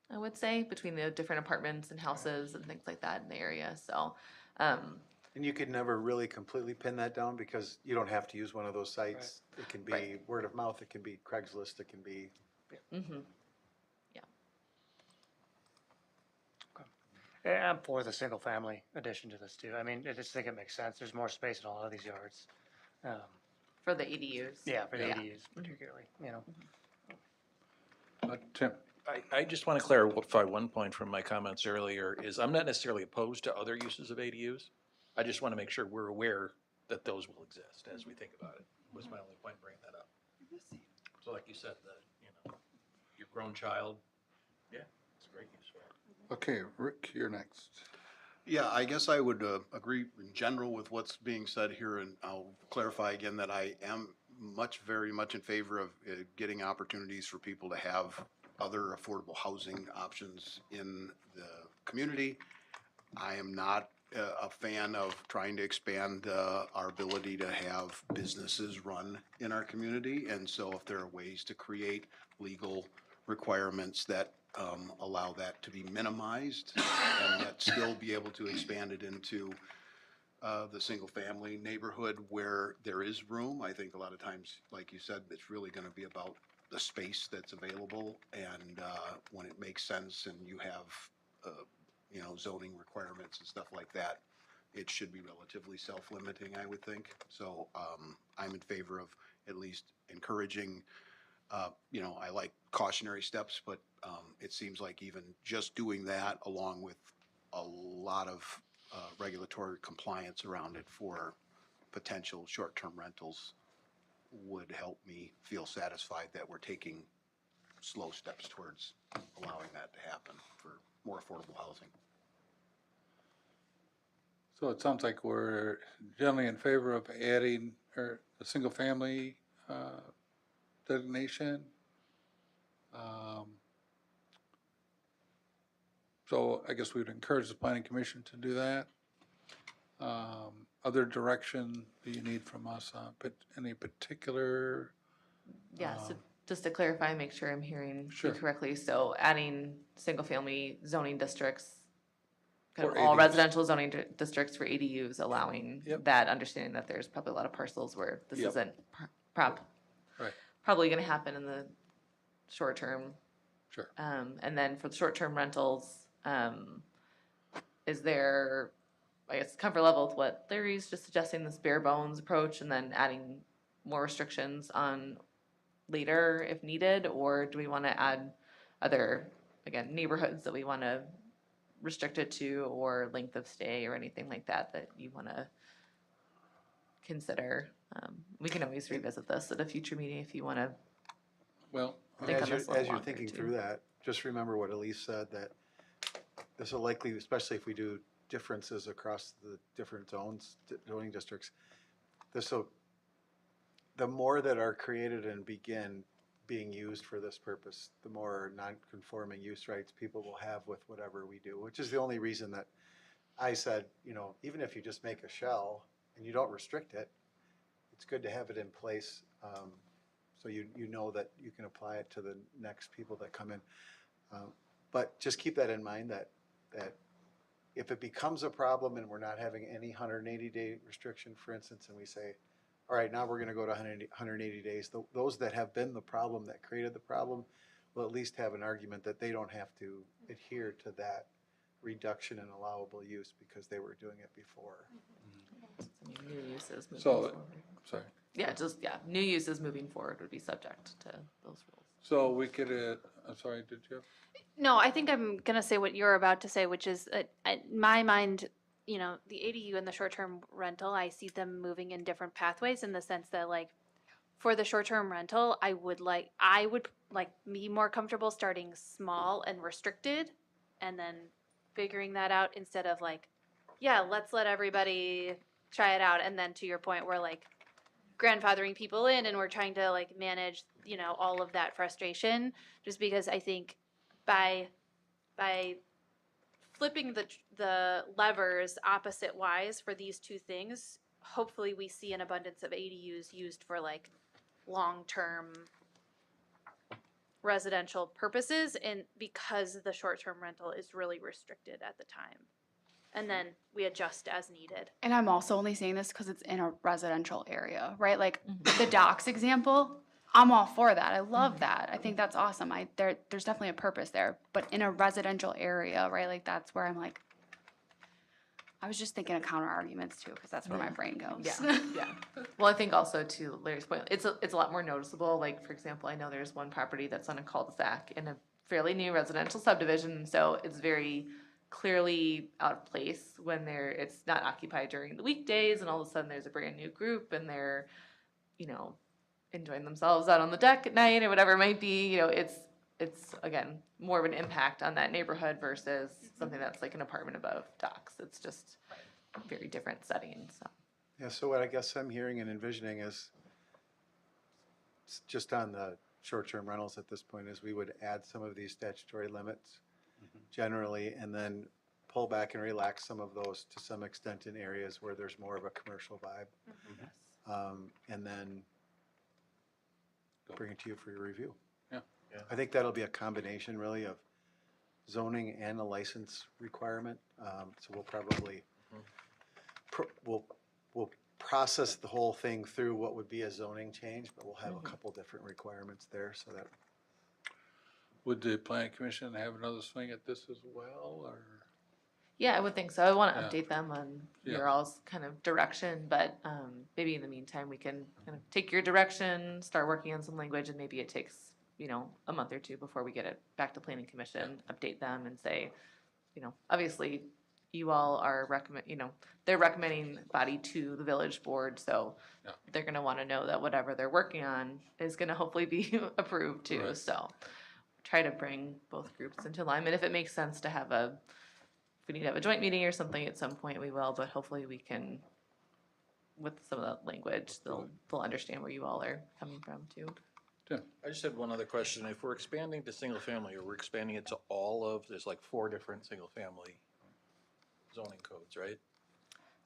S10: I would say, between the different apartments and houses and things like that in the area, so,
S12: And you could never really completely pin that down because you don't have to use one of those sites. It can be
S10: Right.
S12: word of mouth, it can be Craigslist, it can be.
S10: mhm.
S3: Yeah, I'm for the single-family addition to this too. I mean, I just think it makes sense. There's more space in a lot of these yards.
S10: For the ADUs.
S3: Yeah, for the ADUs particularly, you know.
S1: Tim?
S9: I just want to clarify one point from my comments earlier, is I'm not necessarily opposed to other uses of ADUs. I just want to make sure we're aware that those will exist as we think about it, was my only point bringing that up. So like you said, your grown child, yeah, it's a great use for it.
S1: Okay, Rick, you're next.
S13: Yeah, I guess I would agree in general with what's being said here, and I'll clarify again that I am very much in favor of getting opportunities for people to have other affordable housing options in the community. I am not a fan of trying to expand our ability to have businesses run in our community, and so if there are ways to create legal requirements that allow that to be minimized and yet still be able to expand it into the single-family neighborhood where there is room. I think a lot of times, like you said, it's really going to be about the space that's available, and when it makes sense and you have, you know, zoning requirements and stuff like that, it should be relatively self-limiting, I would think. So I'm in favor of at least encouraging. You know, I like cautionary steps, but it seems like even just doing that along with a lot of regulatory compliance around it for potential short-term rentals would help me feel satisfied that we're taking slow steps towards allowing that to happen for more affordable housing.
S1: So it sounds like we're generally in favor of adding a single-family designation. So I guess we'd encourage the planning commission to do that. Other direction do you need from us on any particular?
S10: Yeah, so just to clarify, make sure I'm hearing you
S1: Sure.
S10: correctly, so adding single-family zoning districts, kind of
S1: For
S10: all
S1: ADUs.
S10: residential zoning districts for ADUs, allowing
S1: Yep.
S10: that, understanding that there's probably a lot of parcels where this
S1: Yep.
S10: isn't
S1: Right.
S10: probably gonna happen in the short term.
S1: Sure.
S10: And then for the short-term rentals, is there, I guess, comfort level with what Larry's just suggesting, this bare bones approach, and then adding more restrictions on later if needed, or do we want to add other, again, neighborhoods that we want to restrict it to, or length of stay, or anything like that that you want to consider? We can always revisit this at a future meeting if you want to.
S1: Well,
S10: Think on this a little
S12: As you're
S10: longer,
S12: thinking
S10: too.
S12: through that, just remember what Elise said, that this will likely, especially if we do differences across the different zoning districts, the more that are created and begin being used for this purpose, the more non-conforming use rights people will have with whatever we do, which is the only reason that I said, you know, even if you just make a shell and you don't restrict it, it's good to have it in place, so you know that you can apply it to the next people that come in. But just keep that in mind, that if it becomes a problem and we're not having any 180-day restriction, for instance, and we say, all right, now we're going to go to 180 days, those that have been the problem, that created the problem, will at least have an argument that they don't have to adhere to that reduction in allowable use because they were doing it before.
S10: New uses moving
S1: So,
S10: forward.
S1: sorry.
S10: Yeah, new uses moving forward would be subject to those rules.
S1: So we could, I'm sorry, did you?
S4: No, I think I'm gonna say what you're about to say, which is, in my mind, you know, the ADU and the short-term rental, I see them moving in different pathways in the sense that, like, for the short-term rental, I would be more comfortable starting small and restricted, and then figuring that out instead of like, yeah, let's let everybody try it out. And then to your point, we're like grandfathering people in and we're trying to like manage, you know, all of that frustration. Just because I think by flipping the levers opposite wise for these two things, hopefully we see an abundance of ADUs used for like long-term residential purposes, and because the short-term rental is really restricted at the time. And then we adjust as needed.
S11: And I'm also only saying this because it's in a residential area, right? Like the docks example, I'm all for that. I love that. I think that's awesome. There's definitely a purpose there. But in a residential area, right? Like that's where I'm like, I was just thinking of counter arguments too, because that's where my brain goes.
S10: Yeah, yeah. Well, I think also to Larry's point, it's a lot more noticeable. Like, for example, I know there's one property that's on a cul-de-sac in a fairly new residential subdivision, so it's very clearly out of place when it's not occupied during the weekdays, and all of a sudden there's a brand new group and they're, you know, enjoying themselves out on the deck at night or whatever it might be. You know, it's again more of an impact on that neighborhood versus something that's like an apartment above docks. It's just very different settings. So.
S12: Yeah, so what I guess I'm hearing and envisioning is just on the short-term rentals at this point is we would add some of these statutory limits generally and then pull back and relax some of those to some extent in areas where there's more of a commercial vibe. And then bring it to you for your review.
S1: Yeah.
S12: I think that'll be a combination really of zoning and a license requirement. So we'll probably, we'll process the whole thing through what would be a zoning change, but we'll have a couple different requirements there so that.
S1: Would the planning commission have another swing at this as well, or?
S10: Yeah, I would think so. I want to
S1: Yeah.
S10: update them on
S1: Yeah.
S10: your all's kind of direction, but maybe in the meantime, we can kind of take your direction, start working on some language, and maybe it takes, you know, a month or two before we get it back to planning commission, update them and say, you know, obviously you all are they're recommending body to the village board, so
S1: Yeah.
S10: they're gonna want to know that whatever they're working on is gonna hopefully be approved too,
S1: Right.
S10: so try to bring both groups into alignment. If it makes sense to have if we need to have a joint meeting or something at some point, we will, but hopefully we can, with some of the language, they'll understand where you all are coming from too.
S9: I just had one other question. If we're expanding to single family, or we're expanding it to there's like 4 different single family zoning codes, right?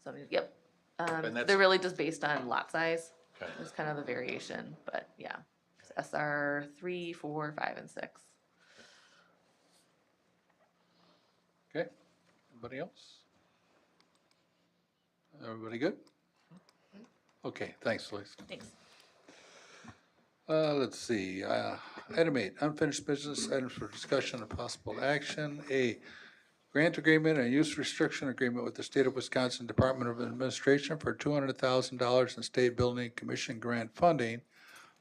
S10: So, yep.
S9: And that's-
S10: They're really just based on lot size.
S9: Okay.
S10: It's kind of the variation, but yeah. It's SR 3, 4, 5, and 6.
S1: Okay, anybody else? Everybody good? Okay, thanks, Lisa.
S10: Thanks.
S1: Let's see, item 8, unfinished business items for discussion and possible action. A, grant agreement and use restriction agreement with the State of Wisconsin Department of Administration for $200,000 in state building commission grant funding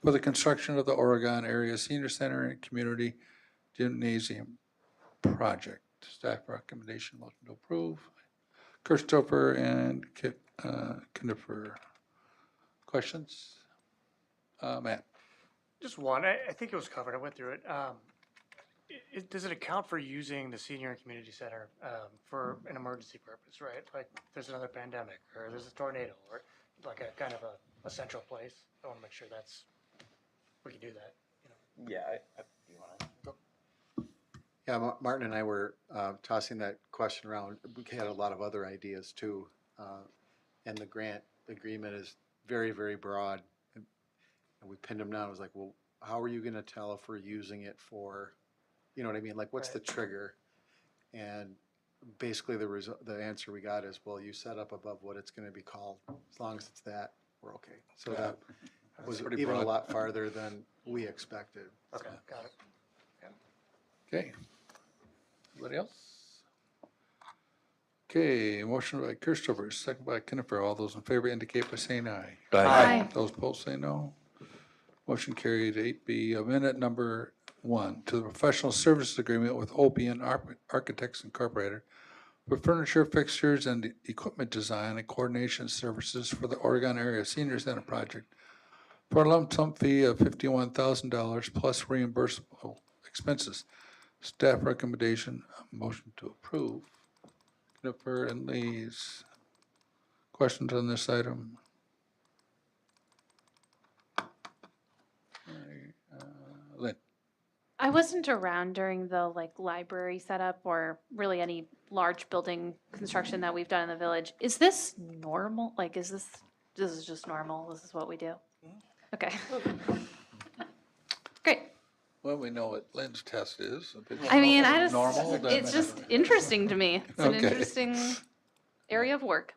S1: for the construction of the Oregon Area Senior Center and Community Gymnasium Project. Staff recommendation, motion to approve. Kirstofer and Knipper. Questions? Matt?
S3: Just one, I think it was covered, I went through it. Does it account for using the senior and community center for an emergency purpose, right? Like, there's another pandemic, or there's a tornado, or like a kind of a central place? I want to make sure we can do that, you know?
S14: Yeah, you wanna go?
S12: Yeah, Martin and I were tossing that question around. We had a lot of other ideas too. And the grant agreement is very, very broad. And we pinned them down. I was like, well, how are you going to tell if we're using it for, you know what I mean? Like, what's the trigger? And basically the answer we got is, well, you set up above what it's going to be called. As long as it's that, we're okay. So that was
S1: pretty
S12: even
S1: broad.
S12: a lot farther than we expected.
S3: Okay, got it.
S1: Okay. Anybody else? Okay, motion by Kirstover, second by Knipper. All those in favor indicate by saying aye.
S11: Aye.
S1: Those opposed say no. Motion carried. 8B, amendment number 1 to the professional services agreement with Opian Architects Incorporated for furniture, fixtures, and equipment design and coordination services for the Oregon Area Senior Center project for a lump sum fee of $51,000 plus reimbursable expenses. Staff recommendation, motion to approve. Knipper and Lees. Questions on this item? Lynn?
S4: I wasn't around during the like library setup or really any large building construction that we've done in the village. Is this normal? Like, this is just normal? This is what we do? Okay. Great.
S1: Well, we know what Lynn's test is. If it's
S4: I mean, I just,
S1: normal, then-
S4: it's just interesting to me. It's an
S1: Okay.
S4: interesting area of work.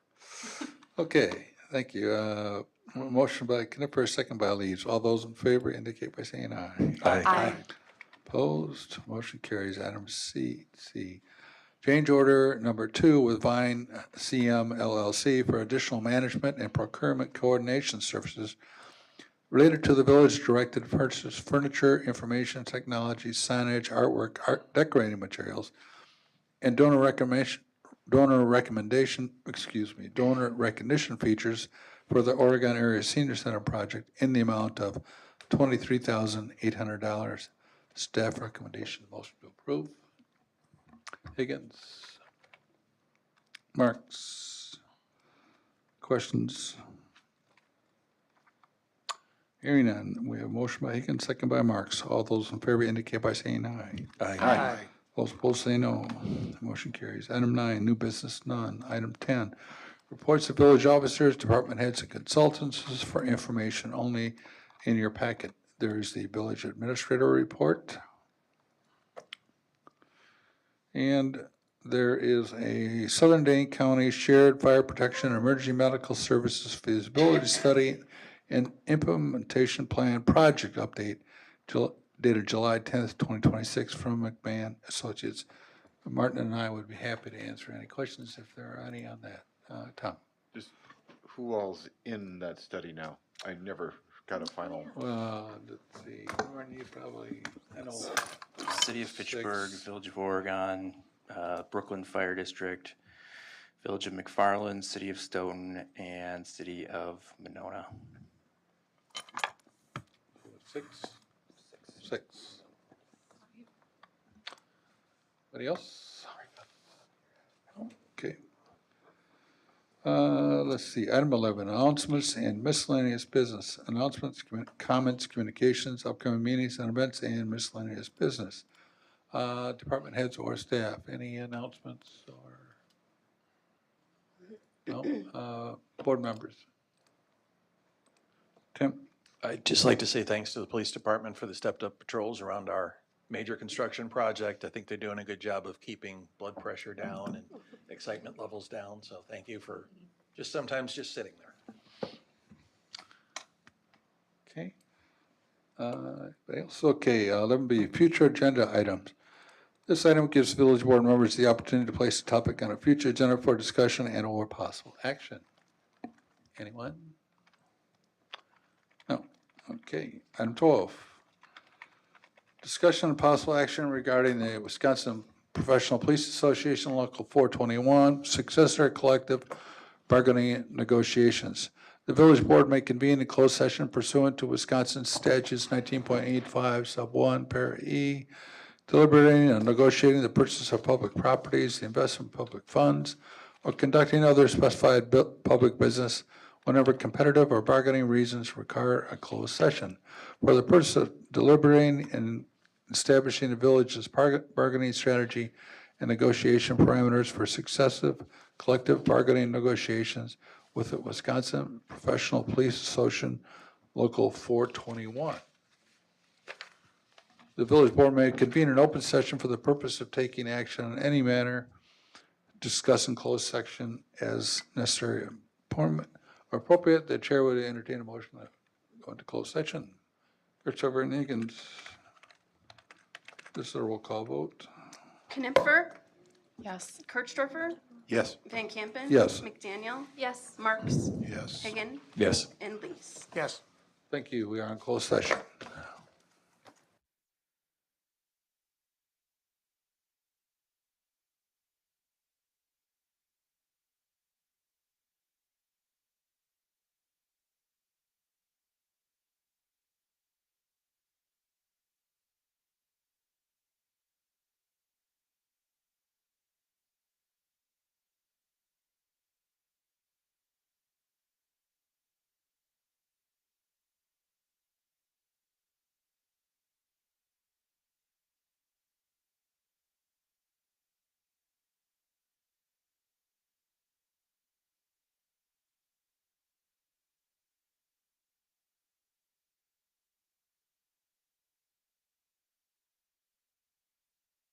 S1: Okay, thank you. Motion by Knipper, second by Lees. All those in favor indicate by saying aye.
S4: Aye.
S1: Opposed, motion carries. Item C. Change order number 2 with Vine CM LLC for additional management and procurement coordination services related to the village directed purchase furniture, information technology, signage, artwork, decorating materials, and donor recognition features for the Oregon Area Senior Center project in the amount of $23,800. Staff recommendation, motion to approve. Higgins. Marks. Questions? Hearing none, we have a motion by Higgins, second by Marks. All those in favor indicate by saying aye.
S3: Aye.
S1: Those opposed say no. Motion carries. Item 9, new business, none. Item 10, reports of village officers, department heads, and consultants. This is for information only in your packet. There is the village administrator report. And there is a Southern Dane County Shared Fire Protection and Emergency Medical Services Feasibility Study and Implementation Plan Project Update dated July 10th, 2026 from McMahon Associates. Martin and I would be happy to answer any questions if there are any on that. Tom?
S8: Just who all's in that study now? I never got a final.
S1: Well, let's see, Warren, you probably, I know.
S14: City of Fitchburg, Village of Oregon, Brooklyn Fire District, Village of McFarland, City of Stoughton, and City of Monona.
S1: Six. Anybody else? Okay. Let's see, item 11, announcements and miscellaneous business. Announcements, comments, communications, upcoming meetings and events, and miscellaneous business. Department heads or staff, any announcements or? No? Board members? Tim?
S9: I'd just like to say thanks to the police department for the stepped-up patrols around our major construction project. I think they're doing a good job of keeping blood pressure down and excitement levels down, so thank you for sometimes just sitting there.
S1: Okay. Anybody else? Okay, 11B, future agenda items. This item gives village board members the opportunity to place a topic on a future agenda for discussion and or possible action. Anyone? No. Okay, item 12. Discussion and possible action regarding the Wisconsin Professional Police Association Local 421 successor collective bargaining negotiations. The village board may convene in closed session pursuant to Wisconsin statutes 19.85 sub 1 para E, deliberating and negotiating the purchase of public properties, the investment of public funds, or conducting other specified public business whenever competitive or bargaining reasons require a closed session. For the purpose of deliberating and establishing the village's bargaining strategy and negotiation parameters for successive collective bargaining negotiations with the Wisconsin Professional Police Association Local 421. The village board may convene an open session for the purpose of taking action in any manner, discuss in closed section as necessary or appropriate. The chair would entertain a motion to go into closed session. Christopher and Higgins. This is a roll call vote.
S2: Knipfer,
S11: Yes.
S2: Kirchdorfer,
S8: Yes.
S2: Van Campen.
S1: Yes.
S2: McDaniel,
S4: Yes.
S2: Marks,
S13: Yes.
S2: Higgin,
S9: Yes.
S2: and Lees.
S3: Yes.
S1: Thank you. We are in closed session.